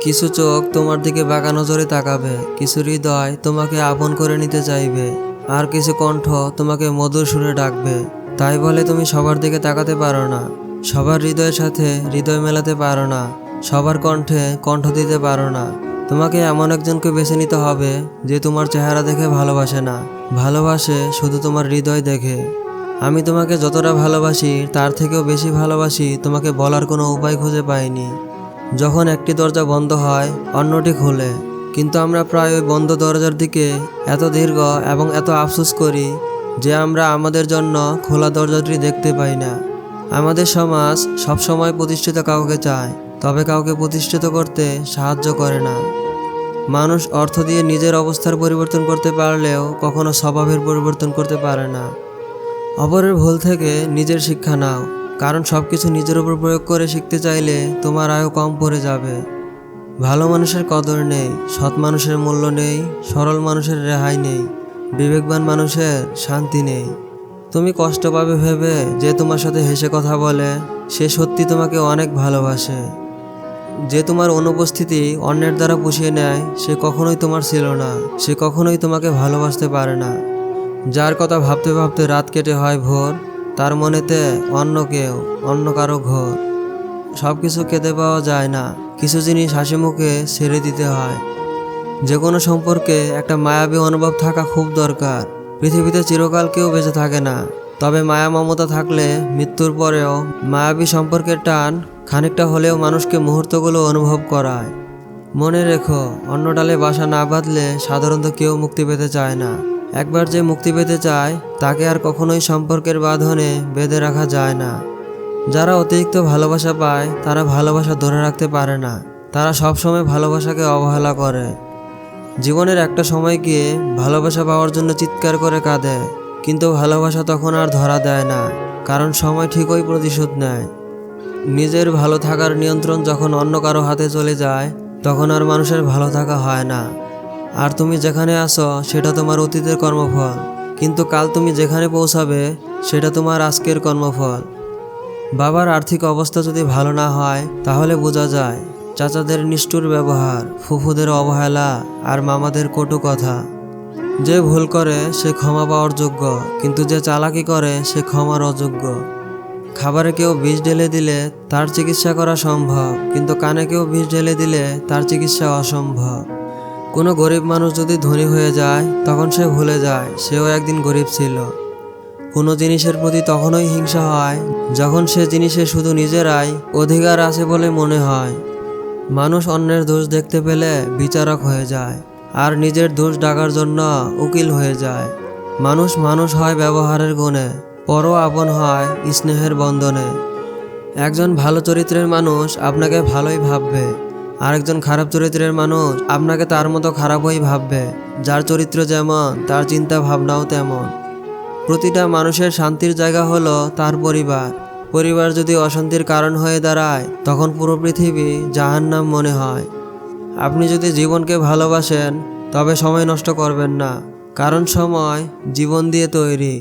কিছু চোখ তোমার দিকে বাঁকা নজরে তাকাবে, কিছু হৃদয় তোমাকে আপন করে নিতে চাইবে, আর কিছু কণ্ঠ তোমাকে মধুর সুরে ডাকবে। তাই বলে তুমি সবার দিকে তাকাতে পারো না, সবার হৃদয়ের সাথে হৃদয় মেলাতে পারো না, সবার কণ্ঠে কণ্ঠ দিতে পারো না। তোমাকে এমন একজনকে বেছে নিতে হবে যে তোমার চেহারা দেখে ভালোবাসে না, ভালোবাসে শুধু তোমার হৃদয় দেখে। আমি তোমাকে যতটা ভালোবাসি তার থেকেও বেশি ভালোবাসি তোমাকে বলার কোনো উপায় খুঁজে পাইনি। যখন একটি দরজা বন্ধ হয় অন্যটি খোলে, কিন্তু আমরা প্রায় ওই বন্ধ দরজার দিকে এত দীর্ঘ এবং এত আফসোস করি যে আমরা আমাদের জন্য খোলা দরজাটি দেখতে পাই না। আমাদের সমাজ সবসময় প্রতিষ্ঠিত কাউকে চায়, তবে কাউকে প্রতিষ্ঠিত করতে সাহায্য করে না। মানুষ অর্থ দিয়ে নিজের অবস্থার পরিবর্তন করতে পারলেও কখনো স্বভাবের পরিবর্তন করতে পারে না। অপরের ভুল থেকে নিজের শিক্ষা নাও, কারণ সব কিছু নিজের উপর প্রয়োগ করে শিখতে চাইলে তোমার আয়ু কম পড়ে যাবে। ভালো মানুষের কদর নেই, সৎ মানুষের মূল্য নেই, সরল মানুষের রেহাই নেই, বিবেকবান মানুষের শান্তি নেই। তুমি কষ্ট পাবে ভেবে যে তোমার সাথে হেসে কথা বলে সে সত্যি তোমাকে অনেক ভালোবাসে। যে তোমার অনুপস্থিতি অন্যের দ্বারা পুষিয়ে নেয় সে কখনোই তোমার ছিল না, সে কখনোই তোমাকে ভালোবাসতে পারে না। যার কথা ভাবতে ভাবতে রাত কেটে হয় ভোর, তার মনেতে অন্য কেউ, অন্য কারো ঘর। সব কিছু খেতে পাওয়া যায় না, কিছু জিনিস হাসি মুখে ছেড়ে দিতে হয়। যে কোনো সম্পর্কে একটা মায়াবী অনুভব থাকা খুব দরকার। পৃথিবীতে চিরকাল কেউ বেঁচে থাকে না, তবে মায়া মমতা থাকলে মৃত্যুর পরেও মায়াবী সম্পর্কের টান খানিকটা হলেও মানুষকে মুহূর্তগুলো অনুভব করায়। মনে রেখো, অন্য ডালে বাসা না বাঁধলে সাধারণত কেউ মুক্তি পেতে চায় না। একবার যে মুক্তি পেতে চায় তাকে আর কখনোই সম্পর্কের বাঁধনে বেঁধে রাখা যায় না। যারা অতিরিক্ত ভালোবাসা পায় তারা ভালোবাসা ধরে রাখতে পারে না, তারা সবসময় ভালোবাসাকে অবহেলা করে। জীবনের একটা সময় গিয়ে ভালোবাসা পাওয়ার জন্য চিৎকার করে কাঁদে, কিন্তু ভালোবাসা তখন আর ধরা দেয় না, কারণ সময় ঠিকই প্রতিশোধ নেয়। নিজের ভালো থাকার নিয়ন্ত্রণ যখন অন্য কারো হাতে চলে যায় তখন আর মানুষের ভালো থাকা হয় না। আর তুমি যেখানে আছো সেটা তোমার অতীতের কর্মফল, কিন্তু কাল তুমি যেখানে পৌঁছাবে সেটা তোমার আজকের কর্মফল। বাবার আর্থিক অবস্থা যদি ভালো না হয় তাহলে বোঝা যায় চাচাদের নিষ্ঠুর ব্যবহার, ফুফুদের অবহেলা আর মামাদের কটু কথা। যে ভুল করে সে ক্ষমা পাওয়ার যোগ্য, কিন্তু যে চালাকি করে সে ক্ষমার অযোগ্য। খাবারে কেউ বিষ ঢেলে দিলে তার চিকিৎসা করা সম্ভব, কিন্তু কানে কেউ বিষ ঢেলে দিলে তার চিকিৎসা অসম্ভব। কোনো গরিব মানুষ যদি ধনী হয়ে যায় তখন সে ভুলে যায় সেও একদিন গরিব ছিল। কোনো জিনিসের প্রতি তখনই হিংসা হয় যখন সে জিনিসে শুধু নিজেরাই অধিকার আছে বলে মনে হয়। মানুষ অন্যের দোষ দেখতে পেলে বিচারক হয়ে যায়, আর নিজের দোষ ঢাকার জন্য উকিল হয়ে যায়। মানুষ মানুষ হয় ব্যবহারের গুণে, পরও আপন হয় স্নেহের বন্ধনে। একজন ভালো চরিত্রের মানুষ আপনাকে ভালোই ভাববে, আরেকজন খারাপ চরিত্রের মানুষ আপনাকে তার মতো খারাপই ভাববে। যার চরিত্র যেমন তার চিন্তা ভাবনাও তেমন। প্রতিটা মানুষের শান্তির জায়গা হলো তার পরিবার। পরিবার যদি অশান্তির কারণ হয়ে দাঁড়ায় তখন পুরো পৃথিবী জাহান্নাম মনে হয়। আপনি যদি জীবনকে ভালোবাসেন তবে সময় নষ্ট করবেন না, কারণ সময় জীবন দিয়ে তৈরি।